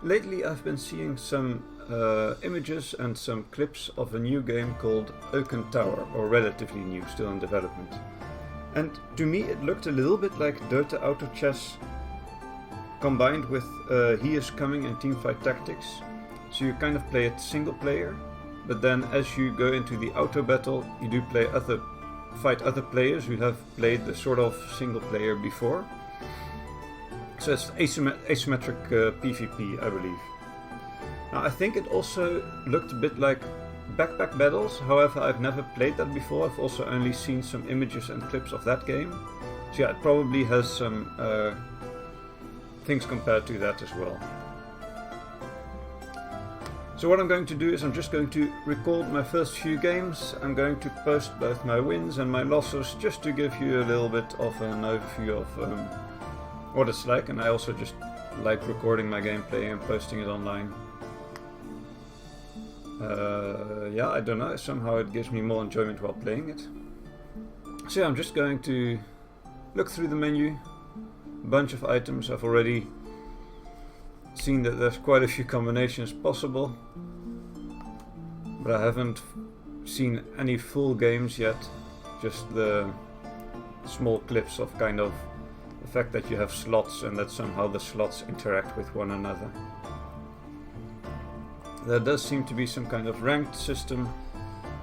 Lately I've been seeing some images and some clips of a new game called Oaken Tower, or relatively new, still in development. And to me it looked a little bit like Dota Auto Chess combined with He Is Coming and Teamfight Tactics. So you kind of play it single player, but then as you go into the auto battle, you do fight other players who have played the sort of single player before. So it's asymmetric PvP, I believe. Now I think it also looked a bit like backpack battles, however I've never played that before. I've also only seen some images and clips of that game. So yeah, it probably has some things compared to that as well. So what I'm going to do is I'm just going to record my first few games. I'm going to post both my wins and my losses just to give you a little bit of an overview of what it's like, and I also just like recording my gameplay and posting it online. Yeah, I don't know, somehow it gives me more enjoyment while playing it. So yeah, I'm just going to look through the menu, a bunch of items. I've already seen that there's quite a few combinations possible, but I haven't seen any full games yet, just the small clips of kind of the fact that you have slots and that somehow the slots interact with one another. There does seem to be some kind of ranked system,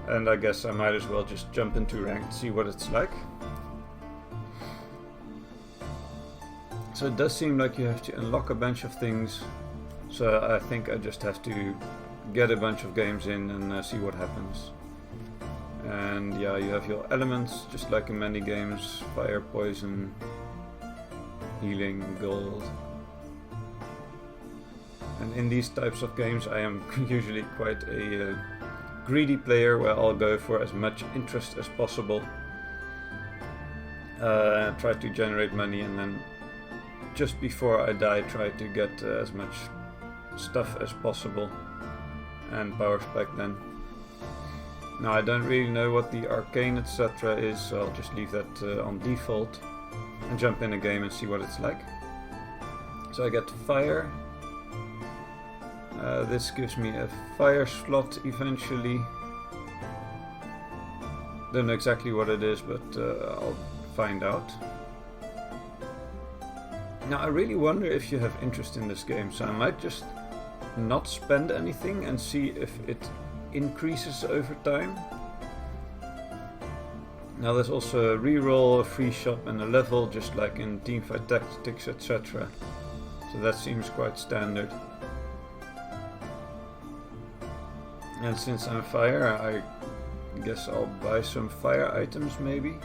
and I guess I might as well just jump into ranked, see what it's like. So it does seem like you have to unlock a bunch of things, so I think I just have to get a bunch of games in and see what happens. And yeah, you have your elements, just like in many games: fire, poison, healing, gold. And in these types of games I am usually quite a greedy player, where I'll go for as much interest as possible, try to generate money, and then just before I die try to get as much stuff as possible and power spike then. Now I don't really know what the arcane etc is, so I'll just leave that on default and jump in a game and see what it's like. So I get fire. This gives me a fire slot eventually. Don't know exactly what it is, but I'll find out. Now I really wonder if you have interest in this game, so I might just not spend anything and see if it increases over time. Now there's also a reroll, a free shop and a level, just like in Teamfight Tactics etc. So that seems quite standard. And since I'm fire, I guess I'll buy some fire items maybe.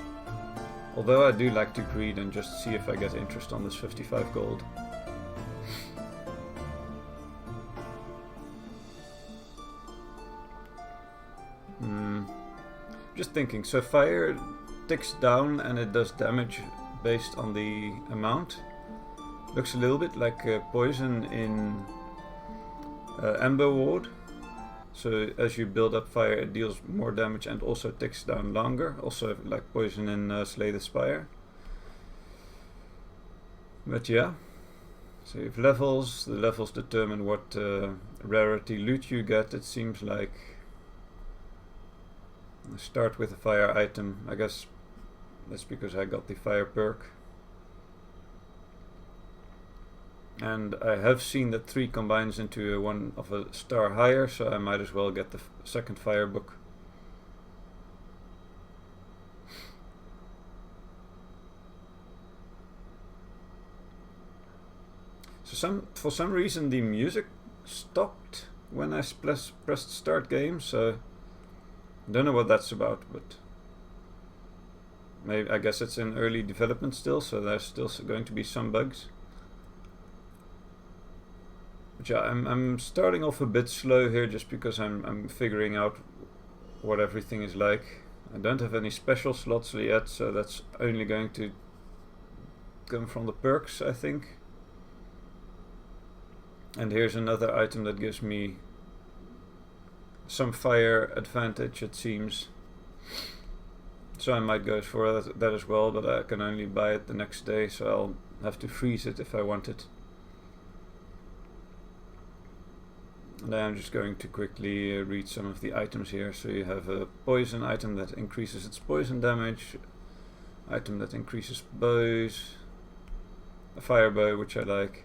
Although I do like to greed and just see if I get interest on this 55 gold. Just thinking, so fire ticks down and it does damage based on the amount. Looks a little bit like poison in Amber Ward. So as you build up fire it deals more damage and also ticks down longer, also like poison in Slay the Spire. But yeah, so you have levels, the levels determine what rarity loot you get. It seems like I start with a fire item, I guess that's because I got the fire perk. And I have seen that 3 combines into one of a star higher, so I might as well get the second fire book. So for some reason the music stopped when I pressed start game, so I don't know what that's about, but maybe, I guess it's in early development still, so there's still going to be some bugs. But yeah, I'm starting off a bit slow here just because I'm figuring out what everything is like. I don't have any special slots yet, so that's only going to come from the perks, I think. And here's another item that gives me some fire advantage, it seems. So I might go for that as well, but I can only buy it the next day, so I'll have to freeze it if I want it. Now I'm just going to quickly read some of the items here. So you have a poison item that increases its poison damage, item that increases bows, a fire bow, which I like.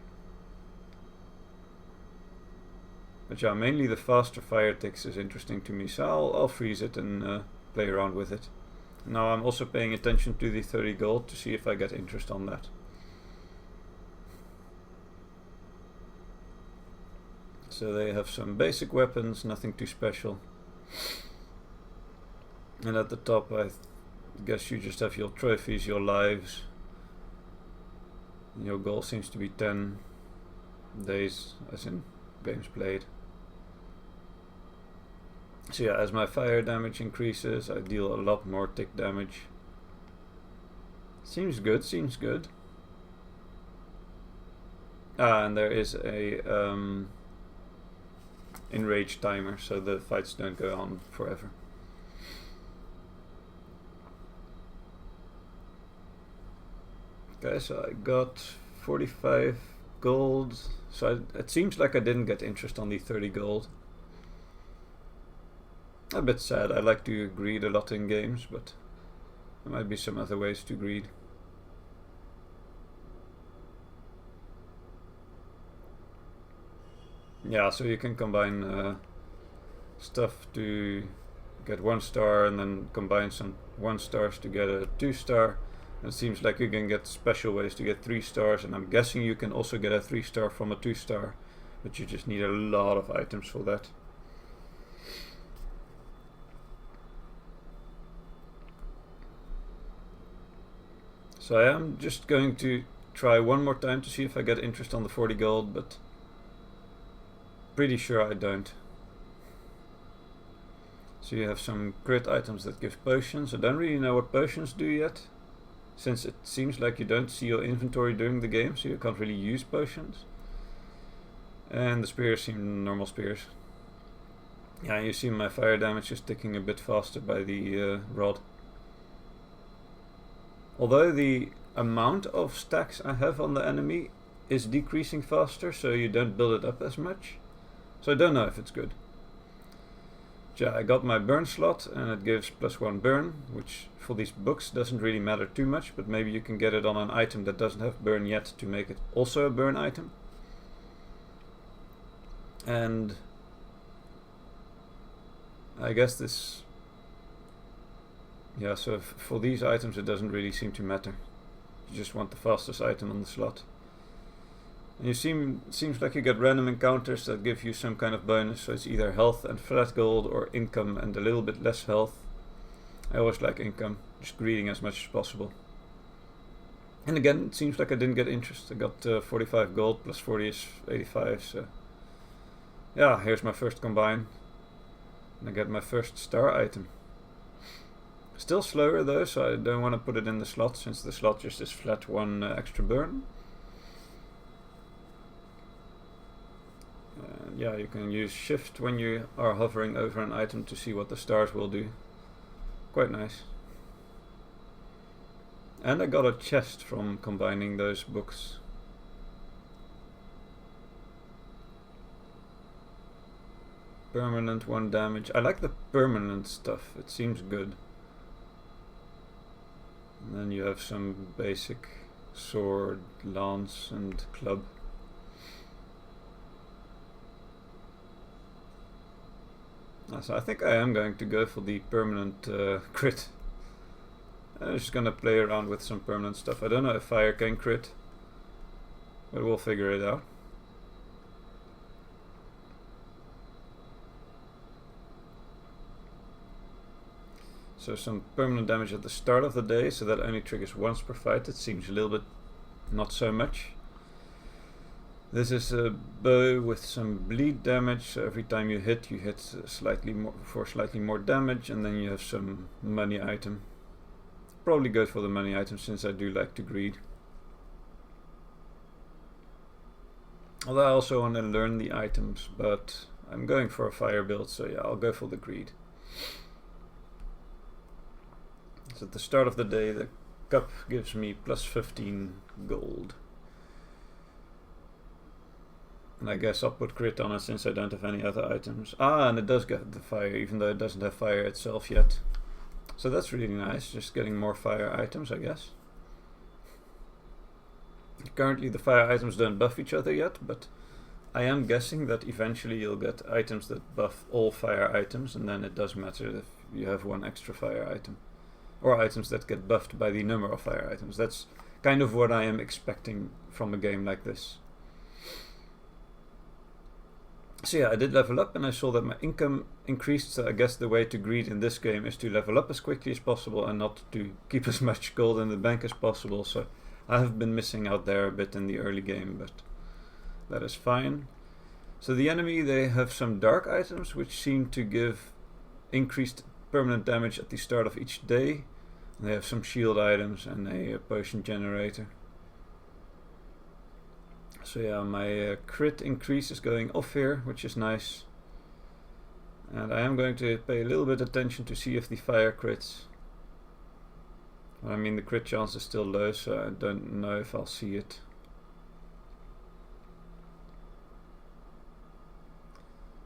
But yeah, mainly the faster fire ticks is interesting to me, so I'll freeze it and play around with it. Now I'm also paying attention to the 30 gold to see if I get interest on that. So they have some basic weapons, nothing too special. And at the top I guess you just have your trophies, your lives. Your goal seems to be 10 days, as in games played. So yeah, as my fire damage increases, I deal a lot more tick damage. Seems good, seems good. And there is a enrage timer, so the fights don't go on forever. Okay, so I got 45 gold. So it seems like I didn't get interest on the 30 gold. A bit sad. I like to greed a lot in games, but there might be some other ways to greed. Yeah, so you can combine stuff to get 1 star and then combine some 1 stars to get a 2 star. It seems like you can get special ways to get 3 stars, and I'm guessing you can also get a 3 star from a 2 star, but you just need a lot of items for that. So I am just going to try one more time to see if I get interest on the 40 gold, but pretty sure I don't. So you have some crit items that give potions. I don't really know what potions do yet, since it seems like you don't see your inventory during the game, so you can't really use potions. And the spears seem normal spears. Yeah, you see my fire damage is ticking a bit faster by the rod. Although the amount of stacks I have on the enemy is decreasing faster, so you don't build it up as much. So I don't know if it's good. Yeah, I got my burn slot and it gives +1 burn, which for these books doesn't really matter too much, but maybe you can get it on an item that doesn't have burn yet to make it also a burn item. And I guess this... Yeah, so for these items it doesn't really seem to matter. You just want the fastest item on the slot. And seems like you get random encounters that give you some kind of bonus, so it's either health and flat gold or income and a little bit less health. I always like income, just greeding as much as possible. And again, it seems like I didn't get interest. I got 45 gold, plus 40 is 85, so... Yeah, here's my first combine. And I get my first star item. Still slower though, so I don't want to put it in the slot, since the slot just is flat 1 extra burn. Yeah, you can use shift when you are hovering over an item to see what the stars will do. Quite nice. And I got a chest from combining those books. Permanent 1 damage. I like the permanent stuff, it seems good. And then you have some basic sword, lance and club. So I think I am going to go for the permanent crit. I'm just gonna play around with some permanent stuff. I don't know if fire can crit, but we'll figure it out. So some permanent damage at the start of the day, so that only triggers once per fight. It seems a little bit not so much. This is a bow with some bleed damage, so every time you hit slightly more damage, and then you have some money item. Probably go for the money item, since I do like to greed. Although I also want to learn the items, but I'm going for a fire build, so yeah, I'll go for the greed. So at the start of the day, the cup gives me +15 gold. And I guess I'll put crit on it since I don't have any other items. Ah, and it does get the fire, even though it doesn't have fire itself yet. So that's really nice, just getting more fire items, I guess. Currently the fire items don't buff each other yet, but I am guessing that eventually you'll get items that buff all fire items, and then it does matter if you have one extra fire item. Or items that get buffed by the number of fire items. That's kind of what I am expecting from a game like this. So yeah, I did level up and I saw that my income increased, so I guess the way to greed in this game is to level up as quickly as possible and not to keep as much gold in the bank as possible. So I have been missing out there a bit in the early game, but that is fine. So the enemy, they have some dark items which seem to give increased permanent damage at the start of each day. And they have some shield items and a potion generator. So yeah, my crit increase is going off here, which is nice. And I am going to pay a little bit attention to see if the fire crits. Well, I mean, the crit chance is still low, so I don't know if I'll see it.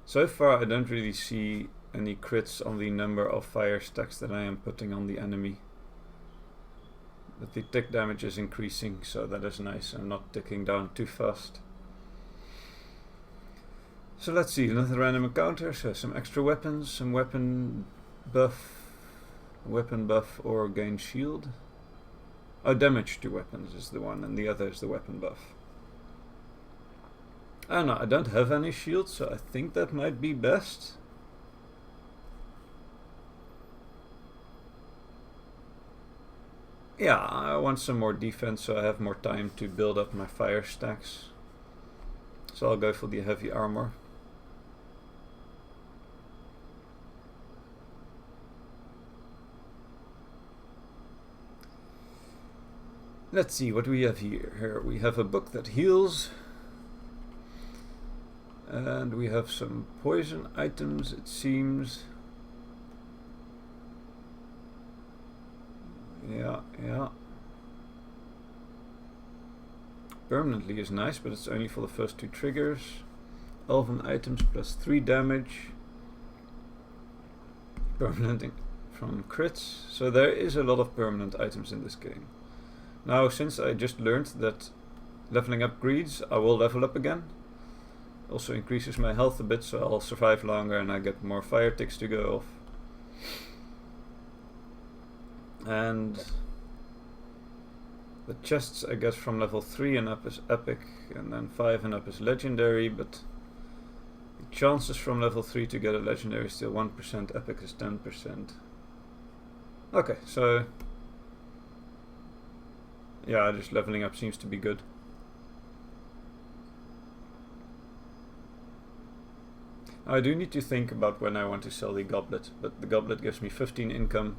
So far I don't really see any crits on the number of fire stacks that I am putting on the enemy. But the tick damage is increasing, so that is nice. I'm not ticking down too fast. So let's see, another random encounter. So some extra weapons, some weapon buff or gain shield. Oh, damage to weapons is the one, and the other is the weapon buff. Oh no, I don't have any shield, so I think that might be best. Yeah, I want some more defense so I have more time to build up my fire stacks. So I'll go for the heavy armor. Let's see what we have here. Here we have a book that heals. And we have some poison items, it seems. Yeah. Permanently is nice, but it's only for the first 2 triggers. Elven items plus 3 damage. Permanent from crits. So there is a lot of permanent items in this game. Now, since I just learned that leveling up greeds, I will level up again. Also increases my health a bit, so I'll survive longer and I get more fire ticks to go off. And the chests I guess from level 3 and up is epic, and then 5 and up is legendary, but the chances from level 3 to get a legendary is still 1%, epic is 10%. Okay, so yeah, just leveling up seems to be good. I do need to think about when I want to sell the goblet, but the goblet gives me 15 income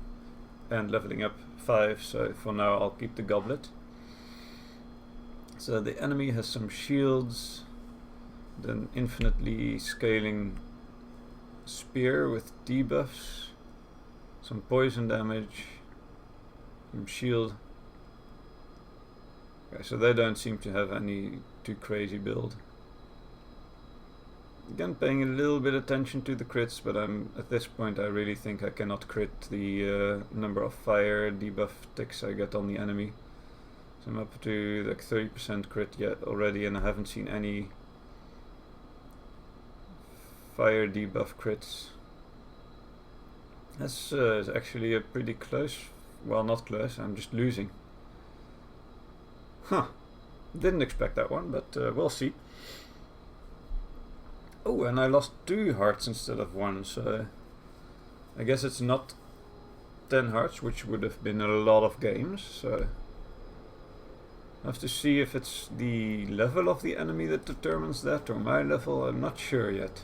and leveling up 5, so for now I'll keep the goblet. So the enemy has some shields, then infinitely scaling spear with debuffs, some poison damage, some shield. Okay, so they don't seem to have any too crazy build. Again, paying a little bit attention to the crits, but at this point I really think I cannot crit the number of fire debuff ticks I get on the enemy. So I'm up to like 30% crit yet already, and I haven't seen any fire debuff crits. That's actually a pretty close, well, not close, I'm just losing. Huh, didn't expect that one, but we'll see. Oh, and I lost 2 hearts instead of 1, so I guess it's not 10 hearts, which would have been a lot of games, so I have to see if it's the level of the enemy that determines that, or my level, I'm not sure yet.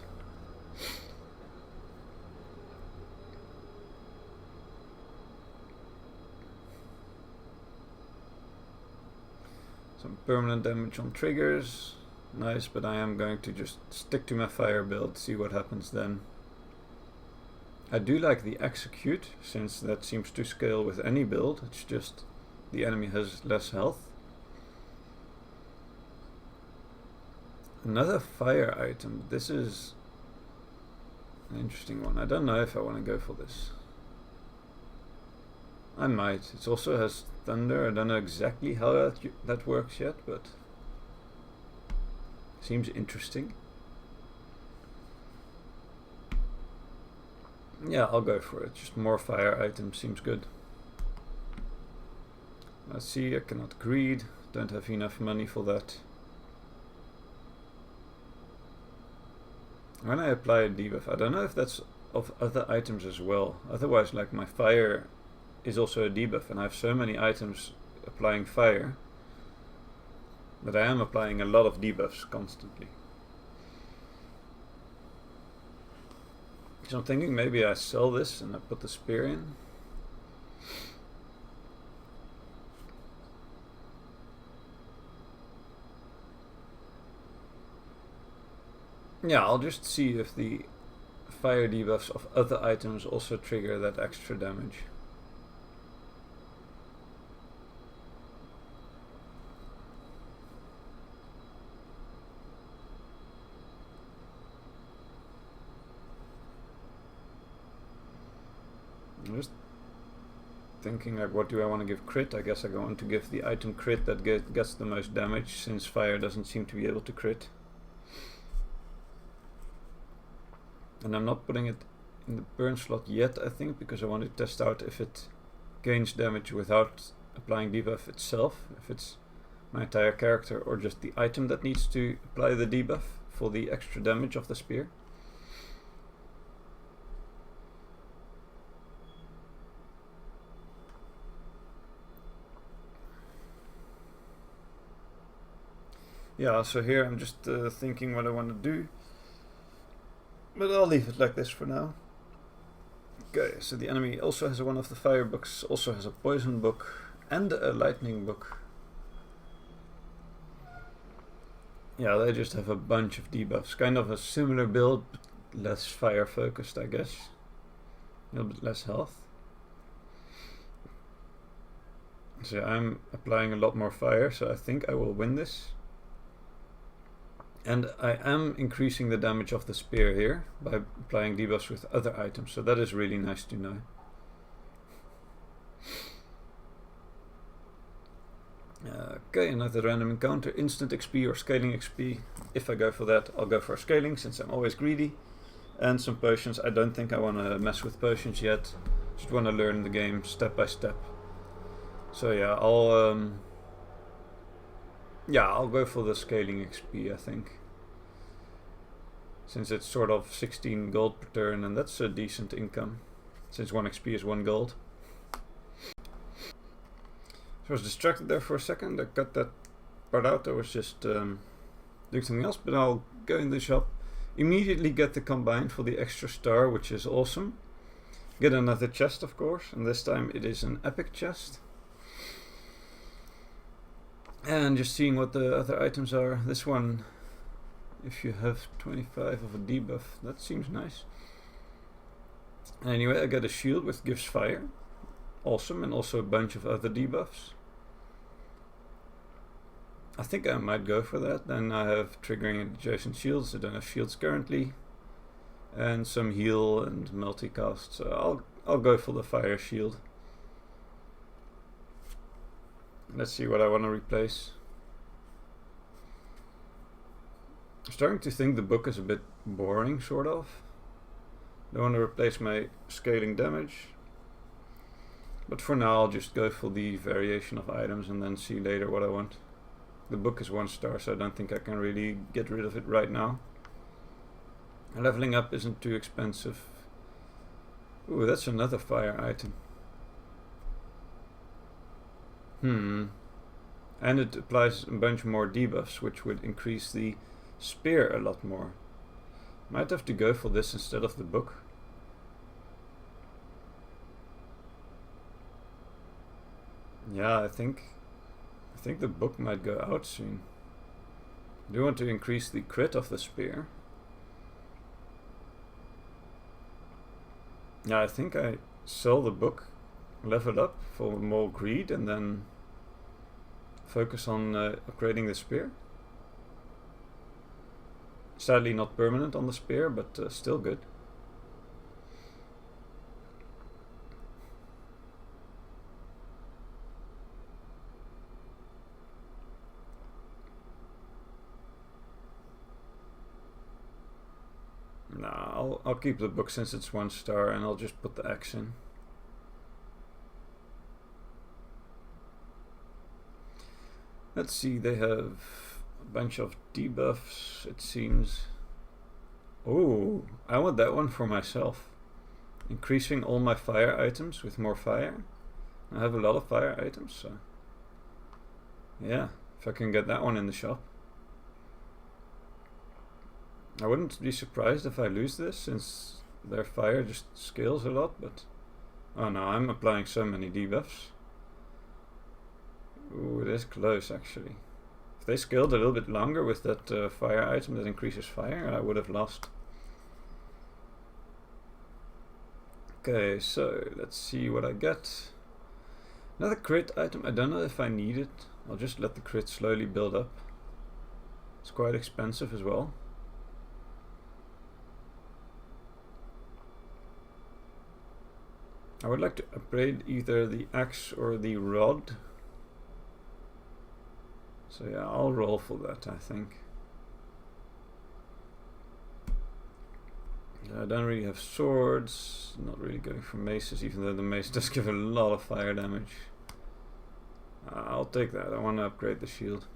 Some permanent damage on triggers. Nice, but I am going to just stick to my fire build, see what happens then. I do like the execute, since that seems to scale with any build, it's just the enemy has less health. Another fire item. This is an interesting one. I don't know if I want to go for this. I might. It also has thunder. I don't know exactly how that works yet, but seems interesting. Yeah, I'll go for it. Just more fire items seems good. Let's see, I cannot greed. Don't have enough money for that. When I apply a debuff, I don't know if that's of other items as well. Otherwise, like, my fire is also a debuff, and I have so many items applying fire that I am applying a lot of debuffs constantly. So I'm thinking maybe I sell this and I put the spear in. Yeah, I'll just see if the fire debuffs of other items also trigger that extra damage. I'm just thinking, like, what do I want to give crit? I guess I want to give the item crit that gets the most damage, since fire doesn't seem to be able to crit. And I'm not putting it in the burn slot yet, I think, because I want to test out if it gains damage without applying debuff itself, if it's my entire character or just the item that needs to apply the debuff for the extra damage of the spear. Yeah, so here I'm just thinking what I want to do. But I'll leave it like this for now. Okay, so the enemy also has one of the fire books, also has a poison book, and a lightning book. Yeah, they just have a bunch of debuffs. Kind of a similar build, but less fire focused, I guess. A little bit less health. So I'm applying a lot more fire, so I think I will win this. And I am increasing the damage of the spear here by applying debuffs with other items, so that is really nice to know. Okay, another random encounter, instant XP or scaling XP. If I go for that, I'll go for scaling, since I'm always greedy. And some potions. I don't think I want to mess with potions yet. Just want to learn the game step by step. So yeah, I'll go for the scaling XP, I think. Since it's sort of 16 gold per turn, and that's a decent income. Since 1 XP is 1 gold. So I was distracted there for a second. I cut that part out. I was just doing something else, but I'll go in the shop. Immediately get the combine for the extra star, which is awesome. Get another chest, of course, and this time it is an epic chest. And just seeing what the other items are. This one, if you have 25 of a debuff, that seems nice. Anyway, I got a shield which gives fire. Awesome, and also a bunch of other debuffs. I think I might go for that. Then I have triggering adjacent shields. I don't have shields currently. And some heal and multicast. So I'll go for the fire shield. Let's see what I want to replace. I'm starting to think the book is a bit boring, sort of. I want to replace my scaling damage. But for now I'll just go for the variation of items and then see later what I want. The book is 1 star, so I don't think I can really get rid of it right now. Leveling up isn't too expensive. Ooh, that's another fire item. And it applies a bunch more debuffs, which would increase the spear a lot more. Might have to go for this instead of the book. Yeah, I think the book might go out soon. I do want to increase the crit of the spear. Yeah, I think I sell the book, level up for more greed, and then focus on upgrading the spear. Sadly not permanent on the spear, but still good. Nah, I'll keep the book since it's 1 star, and I'll just put the axe in. Let's see, they have a bunch of debuffs, it seems. Oh, I want that one for myself. Increasing all my fire items with more fire. I have a lot of fire items, so yeah, if I can get that one in the shop. I wouldn't be surprised if I lose this, since their fire just scales a lot, but oh no, I'm applying so many debuffs. Ooh, it is close actually. If they scaled a little bit longer with that fire item that increases fire, I would have lost. Okay, so let's see what I get. Another crit item. I don't know if I need it. I'll just let the crit slowly build up. It's quite expensive as well. I would like to upgrade either the axe or the rod. So yeah, I'll roll for that, I think. I don't really have swords, not really going for maces, even though the mace does give a lot of fire damage. I'll take that. I want to upgrade the shield.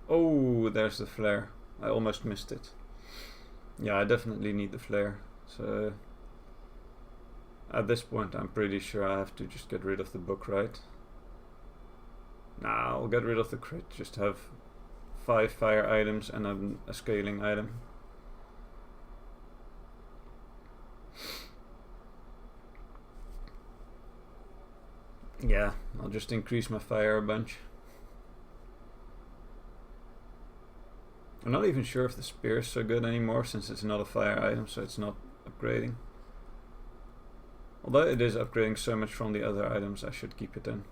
Oh, there's the flare. I almost missed it. Yeah, I definitely need the flare. So at this point I'm pretty sure I have to just get rid of the book, right? Nah, I'll get rid of the crit. Just have 5 fire items and a scaling item. Yeah, I'll just increase my fire a bunch. I'm not even sure if the spear is so good anymore, since it's not a fire item, so it's not upgrading. Although it is upgrading so much from the other items, I should keep it in.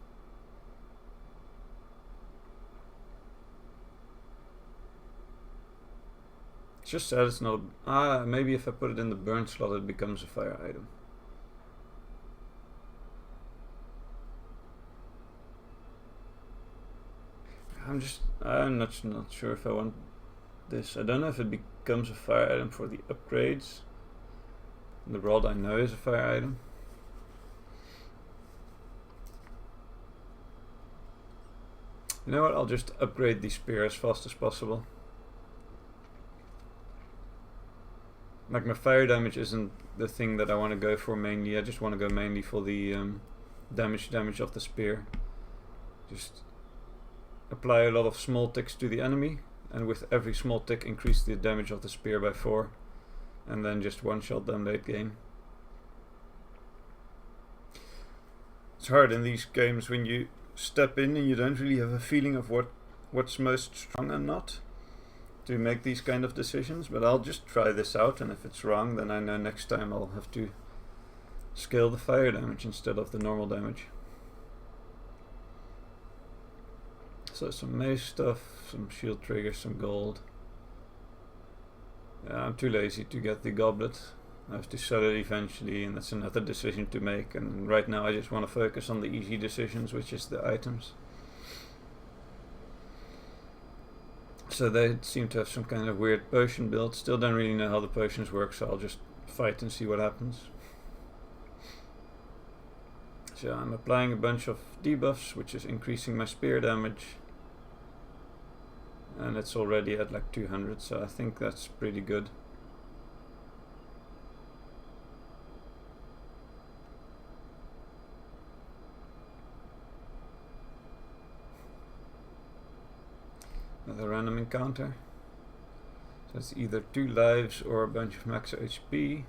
It's just sad it's not maybe if I put it in the burn slot it becomes a fire item. I'm not sure if I want this. I don't know if it becomes a fire item for the upgrades. The rod I know is a fire item. You know what, I'll just upgrade the spear as fast as possible. Like, my fire damage isn't the thing that I want to go for mainly. I just want to go mainly for the damage of the spear. Just apply a lot of small ticks to the enemy, and with every small tick increase the damage of the spear by 4, and then just one-shot them late game. It's hard in these games when you step in and you don't really have a feeling of what's most strong and not, to make these kind of decisions, but I'll just try this out, and if it's wrong then I know next time I'll have to scale the fire damage instead of the normal damage. So some mace stuff, some shield triggers, some gold. Yeah, I'm too lazy to get the goblet. I have to sell it eventually, and that's another decision to make, and right now I just want to focus on the easy decisions, which is the items. So they seem to have some kind of weird potion build. Still don't really know how the potions work, so I'll just fight and see what happens. So I'm applying a bunch of debuffs, which is increasing my spear damage. And it's already at like 200, so I think that's pretty good. Another random encounter. So it's either 2 lives or a bunch of max HP.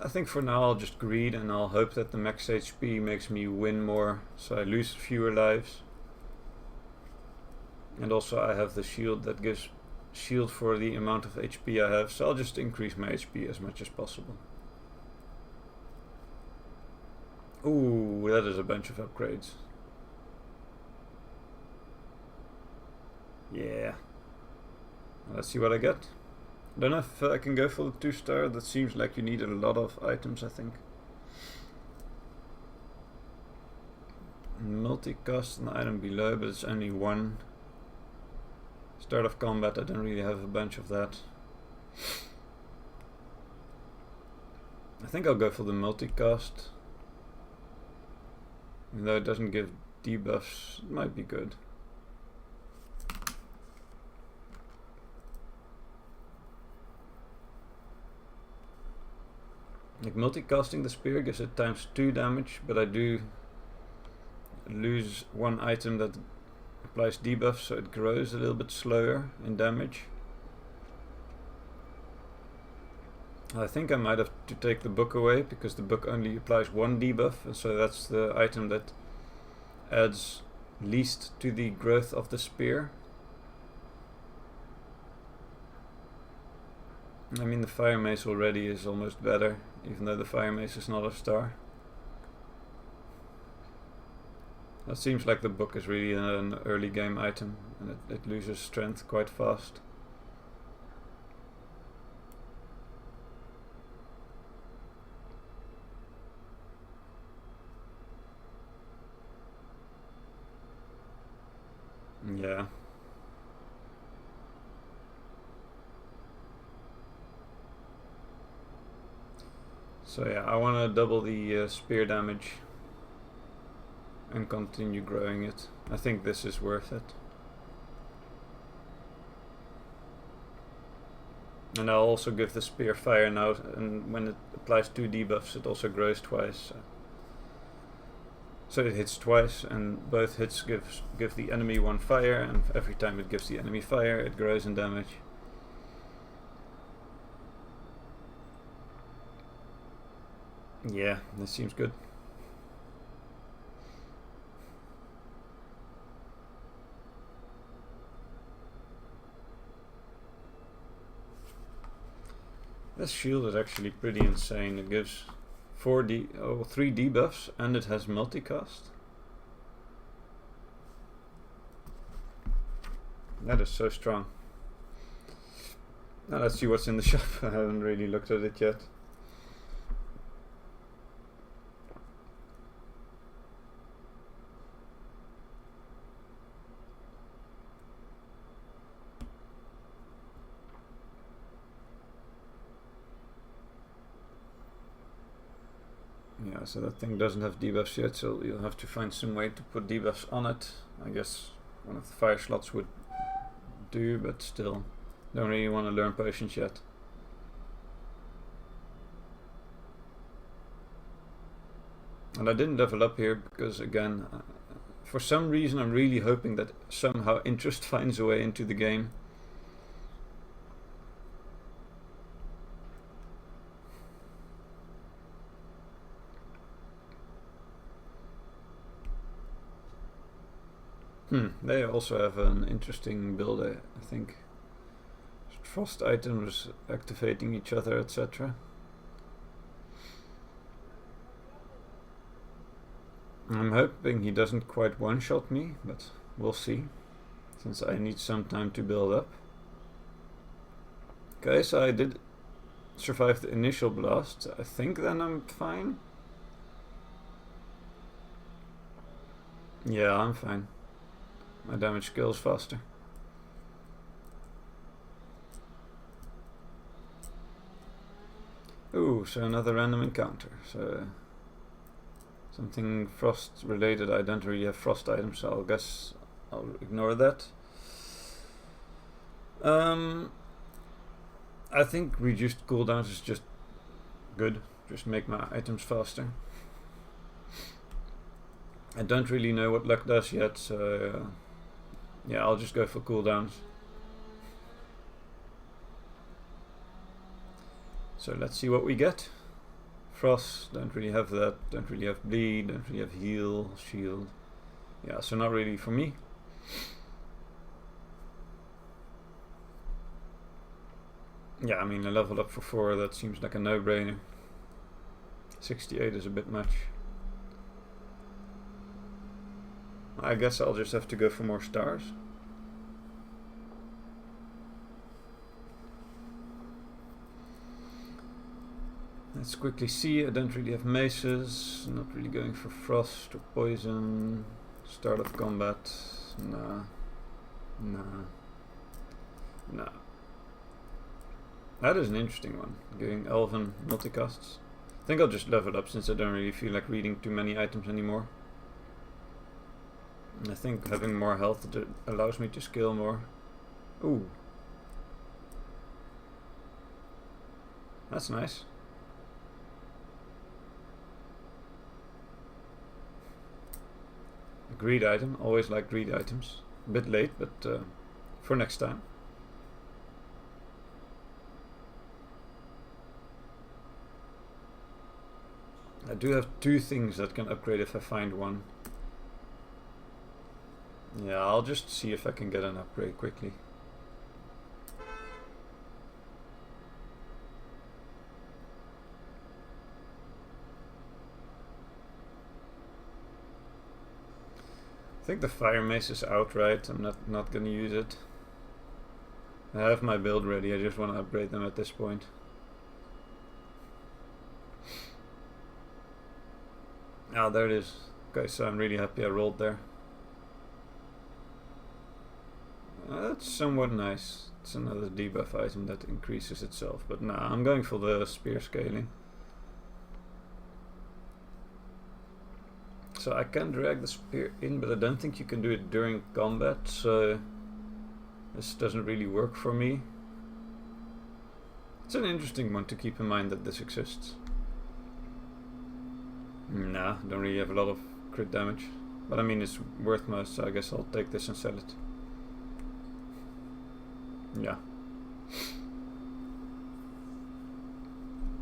I think for now I'll just greed, and I'll hope that the max HP makes me win more, so I lose fewer lives. And also I have the shield that gives shield for the amount of HP I have, so I'll just increase my HP as much as possible. Ooh, that is a bunch of upgrades. Yeah. Let's see what I get. Don't know if I can go for the 2-star. That seems like you need a lot of items, I think. Multicast an item below, but it's only one. Start of combat, I don't really have a bunch of that. I think I'll go for the multicast. Even though it doesn't give debuffs, it might be good. Like multicasting the spear gives it ×2 damage, but I do lose one item that applies debuffs, so it grows a little bit slower in damage. I think I might have to take the book away, because the book only applies one debuff, and so that's the item that adds least to the growth of the spear. I mean, the fire mace already is almost better, even though the fire mace is not a star. It seems like the book is really an early game item, and it loses strength quite fast. Yeah. So yeah, I want to double the spear damage and continue growing it. I think this is worth it. And I'll also give the spear fire now, and when it applies 2 debuffs it also grows twice. So it hits twice, and both hits give the enemy 1 fire, and every time it gives the enemy fire it grows in damage. Yeah, this seems good. This shield is actually pretty insane. It gives 3 debuffs, and it has multicast. That is so strong. Now let's see what's in the shop. I haven't really looked at it yet. Yeah, so that thing doesn't have debuffs yet, so you'll have to find some way to put debuffs on it. I guess one of the fire slots would do, but still, don't really want to learn potions yet. And I didn't level up here because, again, for some reason I'm really hoping that somehow interest finds a way into the game. They also have an interesting build, I think. Frost items activating each other, etc. I'm hoping he doesn't quite one-shot me, but we'll see, since I need some time to build up. Okay, so I did survive the initial blast. I think then I'm fine. Yeah, I'm fine. My damage scales faster. Ooh, so another random encounter. So something frost related. I don't really have frost items, so I guess I'll ignore that. I think reduced cooldowns is just good. Just make my items faster. I don't really know what luck does yet, so yeah, I'll just go for cooldowns. So let's see what we get. Frost, don't really have that, don't really have bleed, don't really have heal, shield. Yeah, so not really for me. Yeah, I mean, I leveled up for 4, that seems like a no-brainer. 68 is a bit much. I guess I'll just have to go for more stars. Let's quickly see. I don't really have maces. Not really going for frost or poison. Start of combat. Nah. Nah. Nah. That is an interesting one. Going elven multicasts. I think I'll just level up since I don't really feel like reading too many items anymore. And I think having more health allows me to scale more. Ooh. That's nice. A greed item. Always like greed items. A bit late, but for next time. I do have 2 things that can upgrade if I find one. Yeah, I'll just see if I can get an upgrade quickly. I think the fire mace is outright. I'm not gonna use it. I have my build ready. I just want to upgrade them at this point. Ah, there it is. Okay, so I'm really happy I rolled there. That's somewhat nice. It's another debuff item that increases itself. But nah, I'm going for the spear scaling. So I can drag the spear in, but I don't think you can do it during combat, so this doesn't really work for me. It's an interesting one to keep in mind that this exists. Nah, don't really have a lot of crit damage. But I mean, it's worth most, so I guess I'll take this and sell it. Yeah.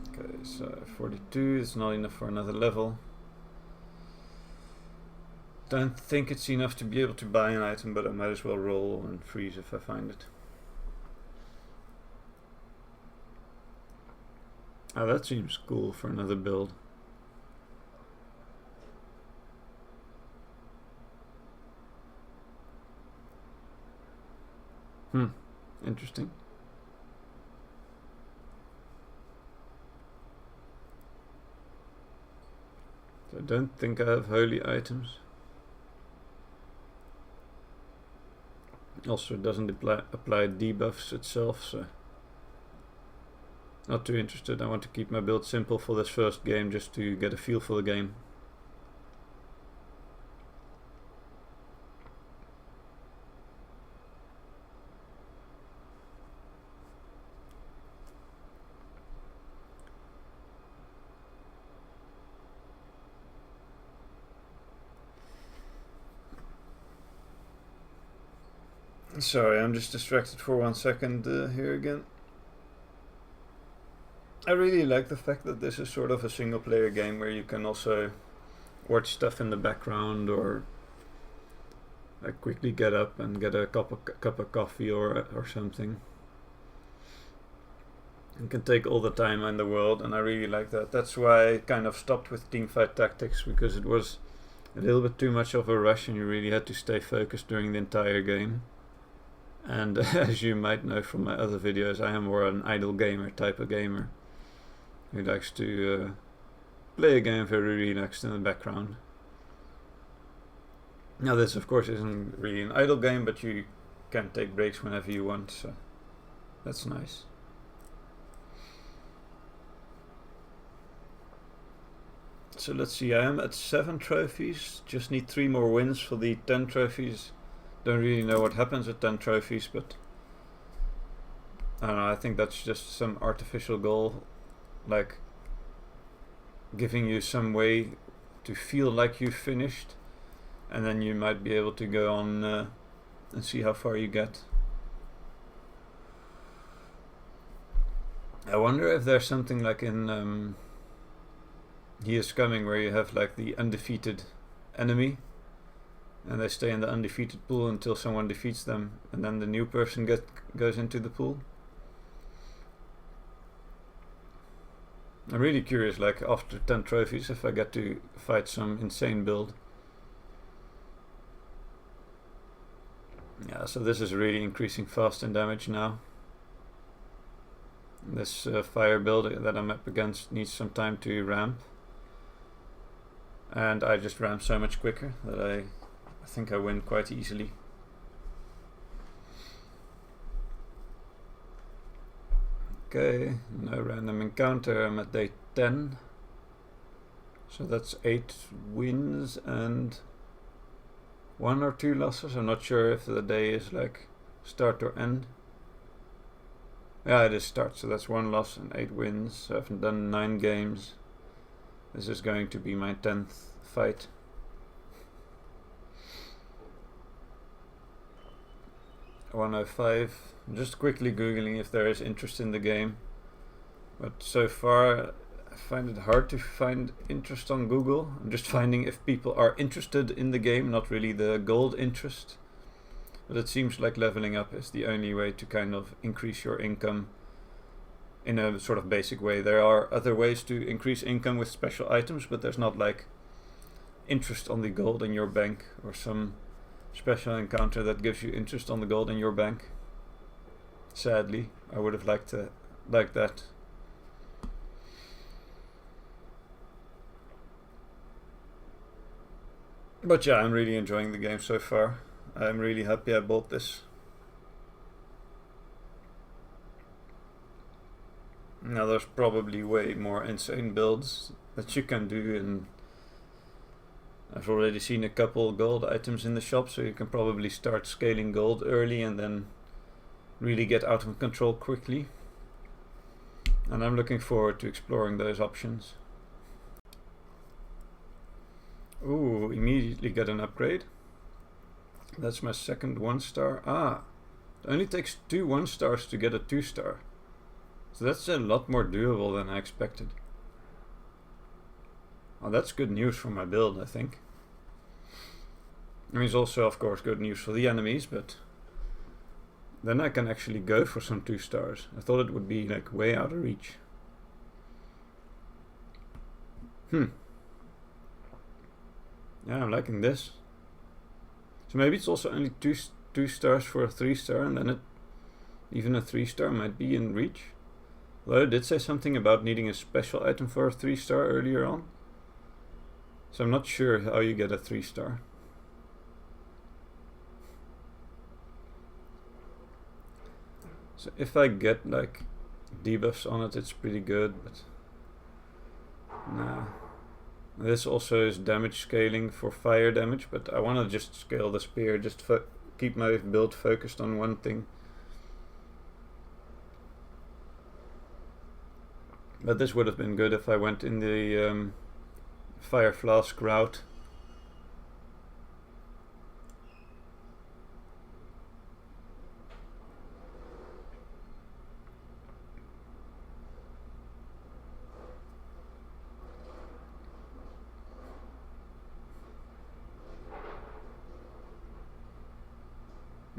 Okay, so 42 is not enough for another level. Don't think it's enough to be able to buy an item, but I might as well roll and freeze if I find it. Ah, that seems cool for another build. Interesting. So I don't think I have holy items. Also, it doesn't apply debuffs itself, so not too interested. I want to keep my build simple for this first game, just to get a feel for the game. Sorry, I'm just distracted for 1 second here again. I really like the fact that this is sort of a single player game where you can also watch stuff in the background, or like quickly get up and get a cup of coffee or something. You can take all the time in the world, and I really like that. That's why I kind of stopped with teamfight tactics, because it was a little bit too much of a rush and you really had to stay focused during the entire game. And as you might know from my other videos, I am more an idle gamer type of gamer who likes to play a game very relaxed in the background. Now this of course isn't really an idle game, but you can take breaks whenever you want, so that's nice. So let's see, I am at 7 trophies, just need 3 more wins for the 10 trophies. Don't really know what happens at 10 trophies, but I don't know, I think that's just some artificial goal, like giving you some way to feel like you've finished, and then you might be able to go on and see how far you get. I wonder if there's something like in He Is Coming, where you have like the undefeated enemy, and they stay in the undefeated pool until someone defeats them, and then the new person goes into the pool. I'm really curious, like after 10 trophies, if I get to fight some insane build. Yeah, so this is really increasing fast in damage now. This fire build that I'm up against needs some time to ramp. And I just ramp so much quicker that I think I win quite easily. Okay, no random encounter. I'm at day 10. So that's 8 wins and 1 or 2 losses. I'm not sure if the day is like start or end. Yeah, it is start, so that's 1 loss and 8 wins. So I've done 9 games. This is going to be my 10th fight. $105. I'm just quickly googling if there is interest in the game. But so far I find it hard to find interest on Google. I'm just finding if people are interested in the game, not really the gold interest. But it seems like leveling up is the only way to kind of increase your income in a sort of basic way. There are other ways to increase income with special items, but there's not like interest on the gold in your bank or some special encounter that gives you interest on the gold in your bank. Sadly, I would have liked that. But yeah, I'm really enjoying the game so far. I'm really happy I bought this. Now there's probably way more insane builds that you can do, and I've already seen a couple gold items in the shop, so you can probably start scaling gold early and then really get out of control quickly. And I'm looking forward to exploring those options. Ooh, immediately get an upgrade. That's my second 1-star. It only takes 2 1-stars to get a 2-star. So that's a lot more doable than I expected. Well, that's good news for my build, I think. I mean, it's also, of course, good news for the enemies, but then I can actually go for some 2-stars. I thought it would be like way out of reach. Yeah, I'm liking this. So maybe it's also only 2 stars for a 3-star, and then even a 3-star might be in reach. Although it did say something about needing a special item for a 3-star earlier on. So I'm not sure how you get a 3-star. So if I get like debuffs on it, it's pretty good, but nah. This also is damage scaling for fire damage, but I want to just scale the spear, just keep my build focused on one thing. But this would have been good if I went in the fire flask route.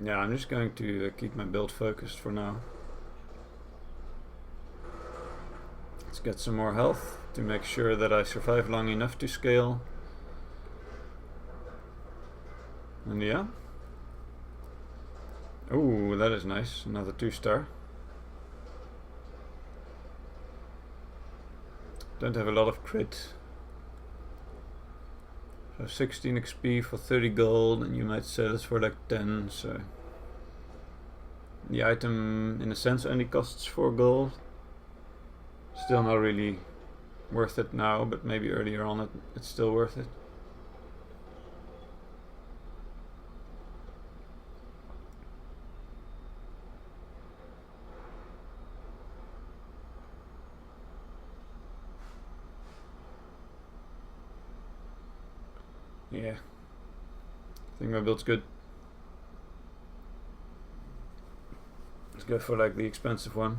Yeah, I'm just going to keep my build focused for now. Let's get some more health to make sure that I survive long enough to scale. And yeah. Oh, that is nice. Another 2-star. Don't have a lot of crit. So 16 XP for 30 gold, and you might sell this for like 10, so the item in a sense only costs 4 gold. Still not really worth it now, but maybe earlier on it's still worth it. Yeah, I think my build's good. Let's go for like the expensive one.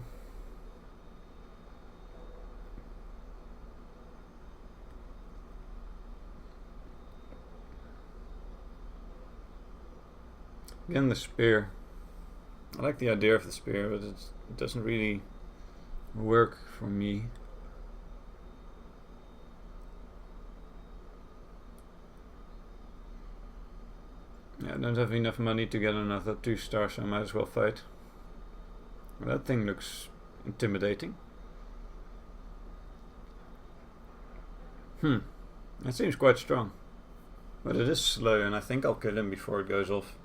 Again, the spear. I like the idea of the spear, but it doesn't really work for me. Yeah, I don't have enough money to get another 2-star, so I might as well fight. Well, that thing looks intimidating. That seems quite strong. But it is slow, and I think I'll kill him before it goes off.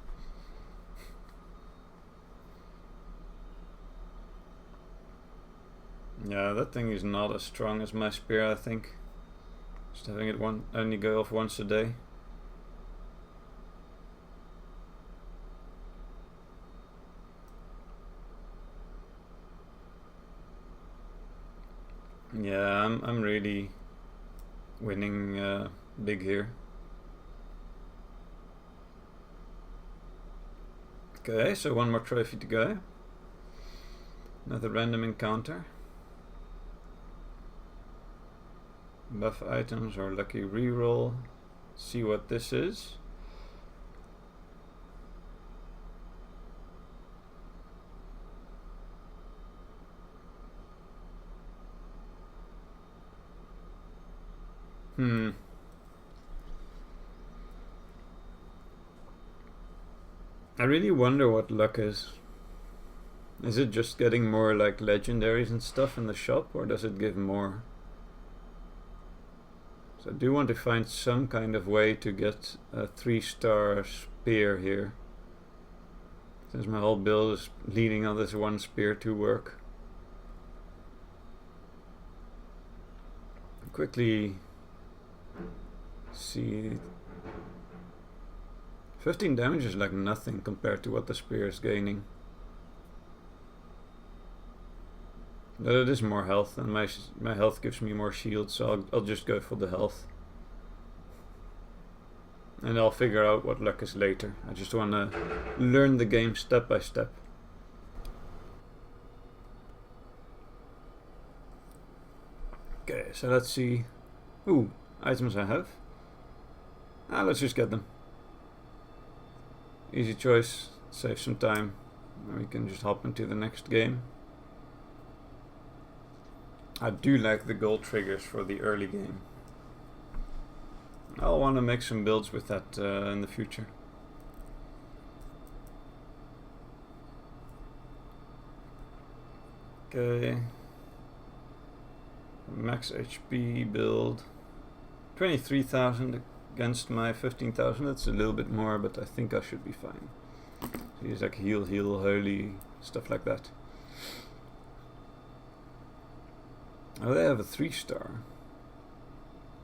Yeah, that thing is not as strong as my spear, I think. Just having it only go off once a day. Yeah, I'm really winning big here. Okay, so one more trophy to go. Another random encounter. Buff items or lucky reroll. See what this is. I really wonder what luck is. Is it just getting more like legendaries and stuff in the shop, or does it give more? So I do want to find some kind of way to get a 3-star spear here, since my whole build is leaning on this one spear to work. Quickly see. 15 damage is like nothing compared to what the spear is gaining. But it is more health, and my health gives me more shield, so I'll just go for the health. And I'll figure out what luck is later. I just want to learn the game step by step. Okay, so let's see. Ooh, items I have. Let's just get them. Easy choice, save some time, and we can just hop into the next game. I do like the gold triggers for the early game. I'll want to make some builds with that in the future. Okay. Max HP build. 23,000 against my 15,000. That's a little bit more, but I think I should be fine. So use like heal, holy, stuff like that. Oh, they have a 3-star.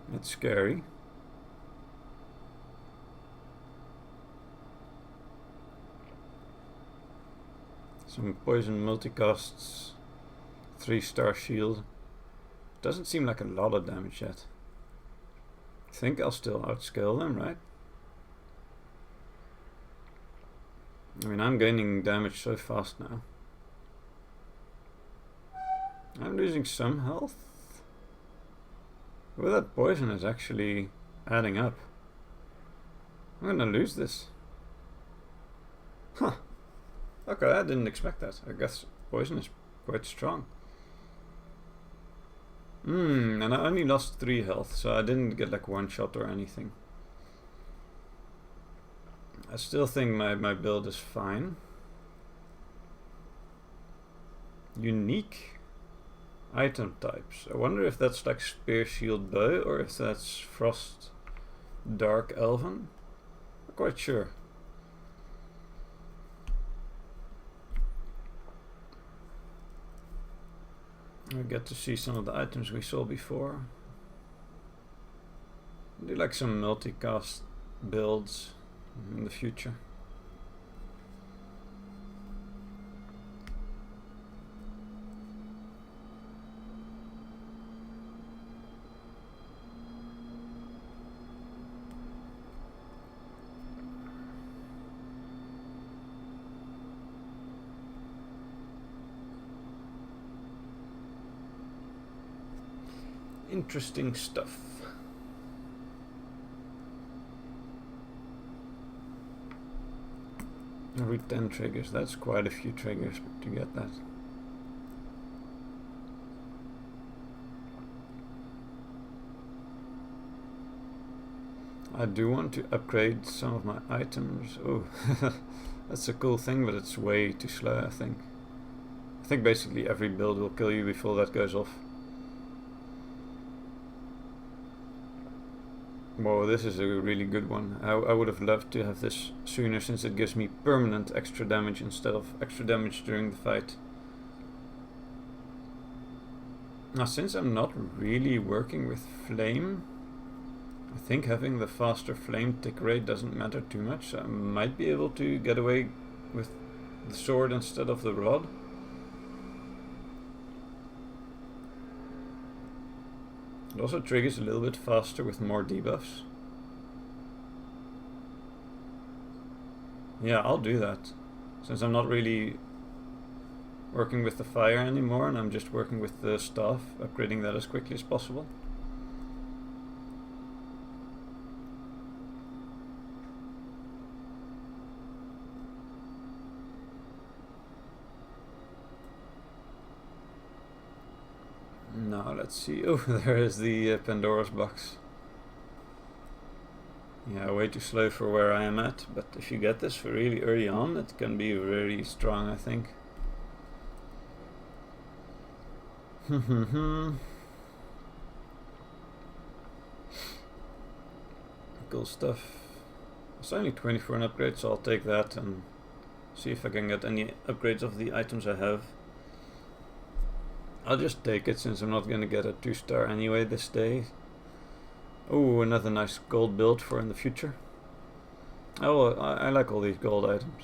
That's scary. Some poison multicasts. 3-star shield. Doesn't seem like a lot of damage yet. I think I'll still outscale them, right? I mean, I'm gaining damage so fast now. I'm losing some health. Well, that poison is actually adding up. I'm gonna lose this. Huh. Okay, I didn't expect that. I guess poison is quite strong. And I only lost 3 health, so I didn't get like one shot or anything. I still think my build is fine. Unique item types. I wonder if that's like spear, shield, bow, or if that's frost, dark, elven. Not quite sure. I get to see some of the items we saw before. I do like some multicast builds in the future. Interesting stuff. Every 10 triggers, that's quite a few triggers to get that. I do want to upgrade some of my items. Oh, that's a cool thing, but it's way too slow, I think. I think basically every build will kill you before that goes off. Whoa, this is a really good one. I would have loved to have this sooner, since it gives me permanent extra damage instead of extra damage during the fight. Now, since I'm not really working with flame, I think having the faster flame tick rate doesn't matter too much. So I might be able to get away with the sword instead of the rod. It also triggers a little bit faster with more debuffs. Yeah, I'll do that. Since I'm not really working with the fire anymore and I'm just working with the staff, upgrading that as quickly as possible. Now let's see. Oh, there is the Pandora's box. Yeah, way too slow for where I am at, but if you get this really early on, it can be really strong, I think. Cool stuff. It's only 20 for an upgrade, so I'll take that and see if I can get any upgrades of the items I have. I'll just take it, since I'm not going to get a 2-star anyway this day. Oh, another nice gold build for in the future. Oh, well, I like all these gold items.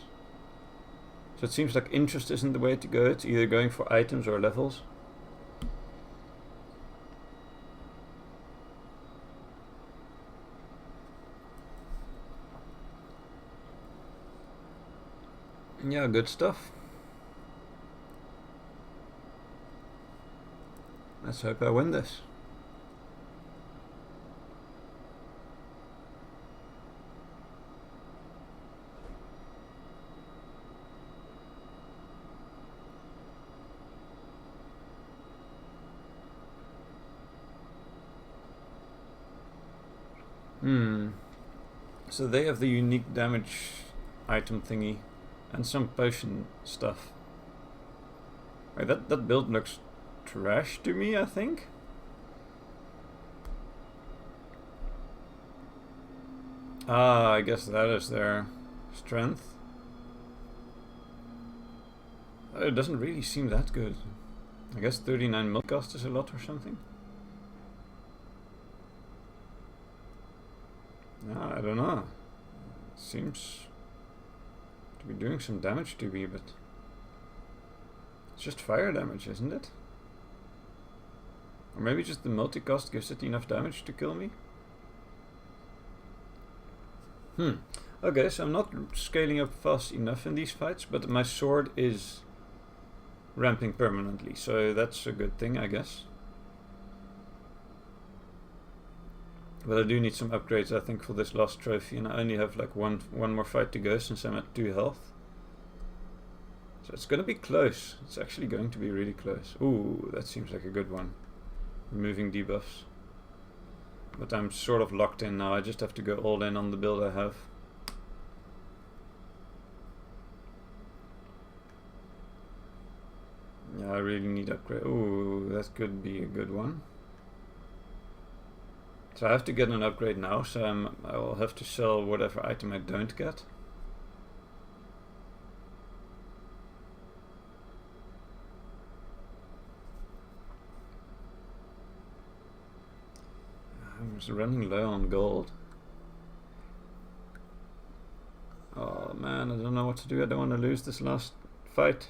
So it seems like interest isn't the way to go. It's either going for items or levels. Yeah, good stuff. Let's hope I win this. So they have the unique damage item thingy and some potion stuff. Right, that build looks trash to me, I think. Ah, I guess that is their strength. It doesn't really seem that good. I guess 39 milk cost is a lot or something. I don't know. It seems to be doing some damage to me, but it's just fire damage, isn't it? Or maybe just the multicast gives it enough damage to kill me? Okay, so I'm not scaling up fast enough in these fights, but my sword is ramping permanently, so that's a good thing, I guess. But I do need some upgrades, I think, for this last trophy, and I only have like one more fight to go since I'm at 2 health. So it's gonna be close. It's actually going to be really close. Ooh, that seems like a good one. Removing debuffs. But I'm sort of locked in now. I just have to go all in on the build I have. Yeah, I really need upgrade. Ooh, that could be a good one. So I have to get an upgrade now, so I will have to sell whatever item I don't get. I'm just running low on gold. Oh man, I don't know what to do. I don't want to lose this last fight.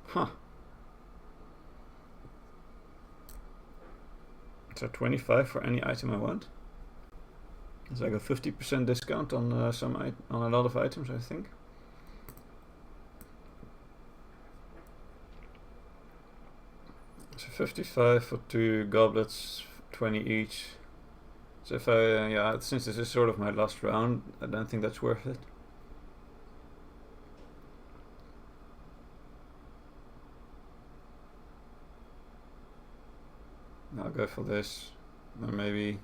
Huh. So 25 for any item I want. It's like a 50% discount on on a lot of items, I think. So 55 for 2 goblets, 20 each. So if I, yeah, since this is sort of my last round, I don't think that's worth it. I'll go for this, or maybe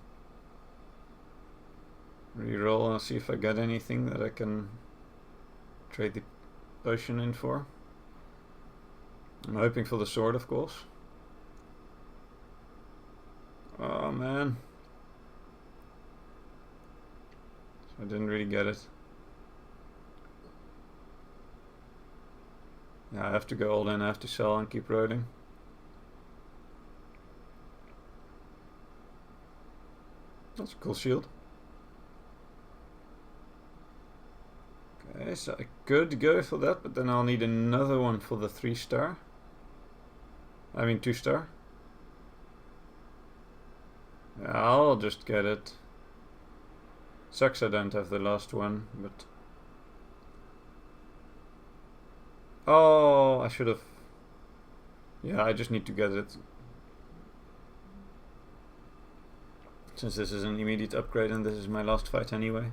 Reroll and see if I get anything that I can trade the potion in for. I'm hoping for the sword, of course. Oh man. I didn't really get it. Yeah, I have to go all in, I have to sell and keep rolling. That's a cool shield. Okay, so I could go for that, but then I'll need another one for the 3-star. I mean 2-star. Yeah, I'll just get it. Sucks I don't have the last one, but... Oh, I should have... Yeah, I just need to get it. Since this is an immediate upgrade and this is my last fight anyway.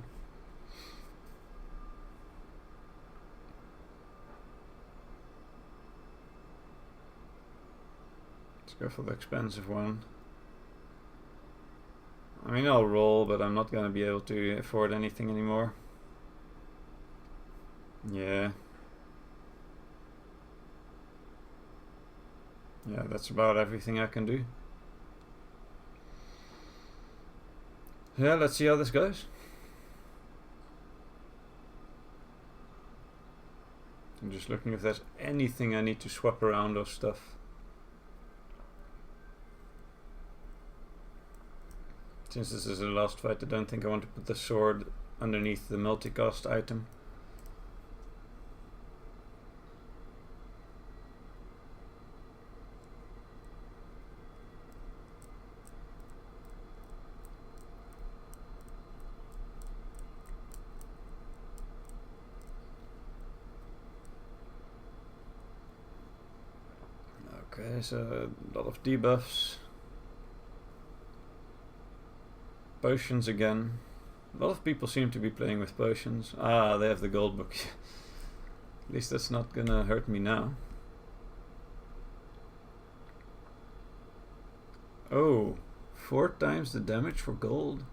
Let's go for the expensive one. I mean, I'll roll, but I'm not gonna be able to afford anything anymore. Yeah. Yeah, that's about everything I can do. Yeah, let's see how this goes. I'm just looking if there's anything I need to swap around or stuff. Since this is the last fight, I don't think I want to put the sword underneath the multicast item. Okay, so a lot of debuffs. Potions again. A lot of people seem to be playing with potions. Ah, they have the gold book. At least that's not gonna hurt me now. Oh, 4 times the damage for gold.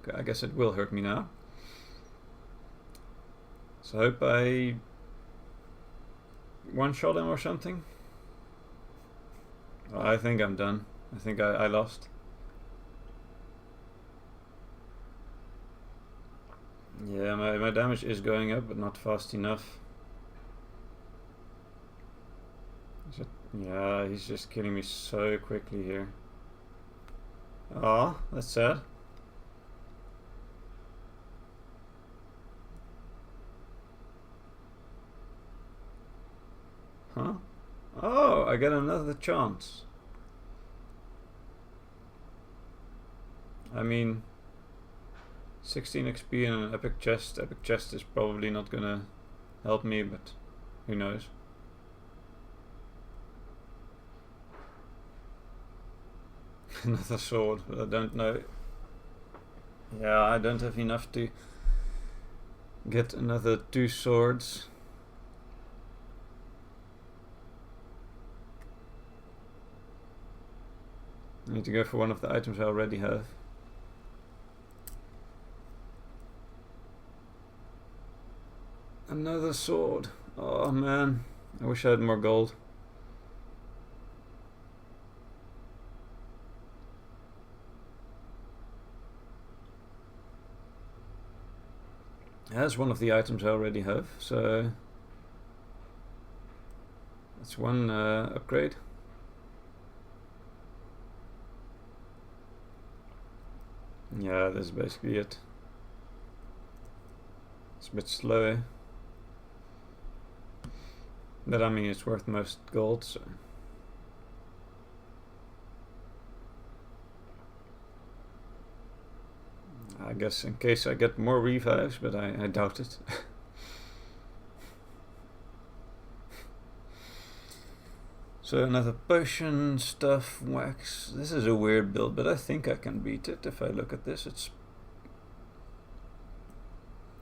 Okay, I guess it will hurt me now. So I hope I one-shot him or something. Oh, I think I'm done. I think I lost. Yeah, my damage is going up, but not fast enough. Yeah, he's just killing me so quickly here. Ah, that's sad. Huh? Oh, I get another chance. I mean... 16 XP and an epic chest. Epic chest is probably not gonna help me, but who knows. Another sword, but I don't know. Yeah, I don't have enough to get another 2 swords. I need to go for one of the items I already have. Another sword. Oh man, I wish I had more gold. That's one of the items I already have, so that's one upgrade. Yeah, that's basically it. It's a bit slow, eh? But I mean, it's worth most gold, so... I guess in case I get more revives, but I doubt it. So another potion, stuff, wax. This is a weird build, but I think I can beat it if I look at this. It's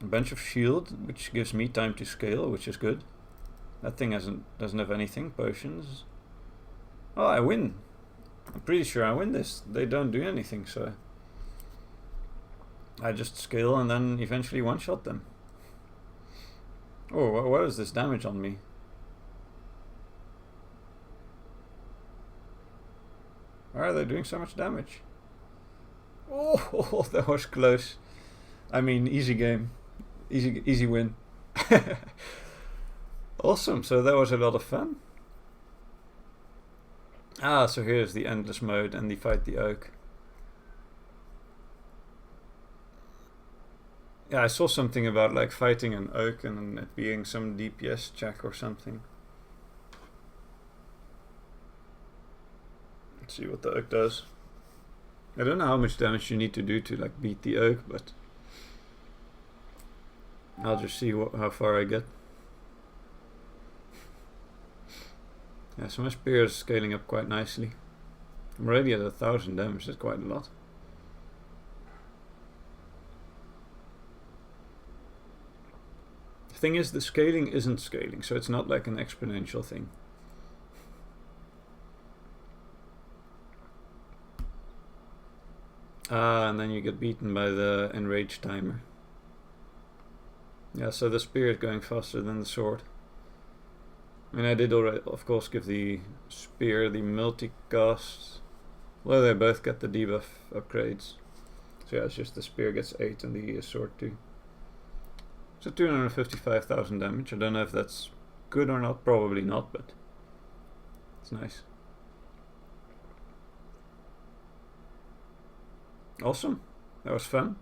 a bunch of shield, which gives me time to scale, which is good. That thing doesn't have anything. Potions. Oh, I win. I'm pretty sure I win this. They don't do anything, so... I just scale and then eventually one-shot them. Oh, what is this damage on me? Why are they doing so much damage? Oh, that was close. I mean, easy game. Easy win. Awesome, so that was a lot of fun. Ah, so here's the endless mode and the fight the oak. Yeah, I saw something about like fighting an oak and it being some DPS check or something. Let's see what the oak does. I don't know how much damage you need to do to like beat the oak, but I'll just see how far I get. Yeah, so my spear is scaling up quite nicely. I'm already at 1000 damage, that's quite a lot. The thing is, the scaling isn't scaling, so it's not like an exponential thing. And then you get beaten by the enraged timer. Yeah, so the spear is going faster than the sword. I mean, I did already, of course, give the spear the multicast. Well, they both get the debuff upgrades. So yeah, it's just the spear gets 8 and the sword 2. So 255,000 damage. I don't know if that's good or not. Probably not, but it's nice. Awesome. That was fun.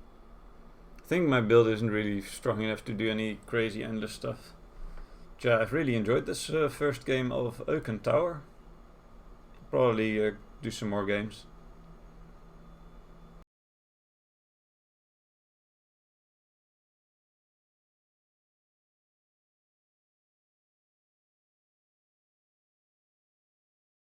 I think my build isn't really strong enough to do any crazy endless stuff. Yeah, I've really enjoyed this first game of Oaken Tower. Probably do some more games.